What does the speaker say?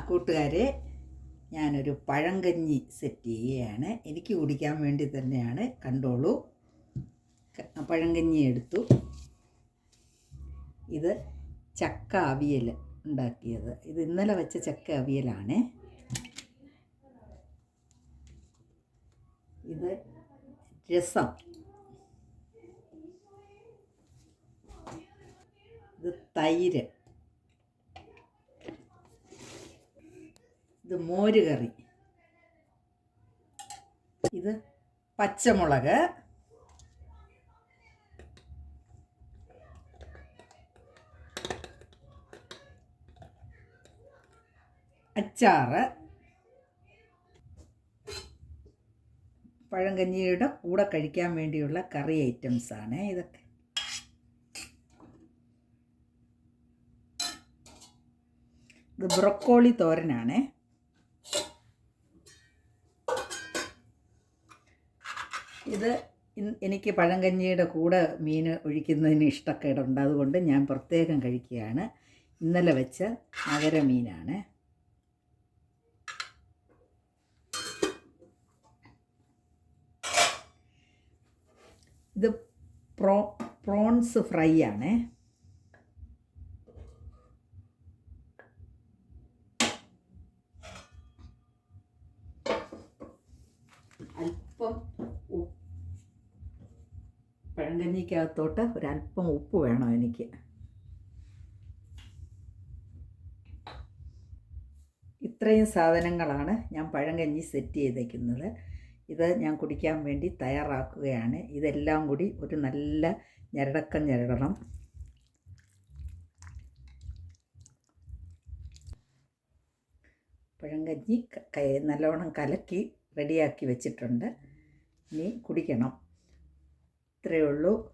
കൂട്ടുകാരെ, ഞാനൊരു പഴങ്കഞ്ഞി സെറ്റ് ചെയ്യുകയാണ്. എനിക്ക് കുടിക്കാൻ വേണ്ടി തന്നെയാണ്. കണ്ടോളൂ. പഴങ്കഞ്ഞി എടുത്തു. ഇത് ചക്ക അവിയൽ ഉണ്ടാക്കിയത്. ഇത് ഇന്നലെ വെച്ച ചക്ക അവിയലാണ്. ഇത് രസം. ഇത് തൈര്. ഇത് മോര് കറി. ഇത് പച്ചമുളക്. അച്ചാറ്. പഴങ്കഞ്ഞിയുടെ കൂടെ കഴിക്കാൻ വേണ്ടിയുള്ള കറി ഐറ്റംസാണ് ഇതൊക്കെ. ഇത് ബ്രൊക്കോളി തോരനാണ്. ഇത് എനിക്ക് പഴങ്കഞ്ഞിയുടെ കൂടെ മീൻ ഒഴിക്കുന്നതിന് ഇഷ്ടക്കേടുണ്ട്. അതുകൊണ്ട് ഞാൻ പ്രത്യേകം കഴിക്കുകയാണ്. ഇന്നലെ വെച്ച മകരമീനാണ്. ഇത് പ്രോൺസ് ഫ്രൈ ആണ്. അല്പം പഴങ്കഞ്ഞിക്കകത്തോട്ട് ഒരല്പം ഉപ്പ് വേണം എനിക്ക്. ഇത്രയും സാധനങ്ങളാണ് ഞാൻ പഴങ്കഞ്ഞി സെറ്റ് ചെയ്തേക്കുന്നത്. ഇത് ഞാൻ കുടിക്കാൻ വേണ്ടി തയ്യാറാക്കുകയാണ്. ഇതെല്ലാം കൂടി ഒരു നല്ല ഞെരടക്കം ഞെരടണം. പഴങ്കഞ്ഞി നല്ലോണം കലക്കി റെഡിയാക്കി വെച്ചിട്ടുണ്ട്. ഇനി കുടിക്കണം. ഇത്രയേ ഉള്ളൂ.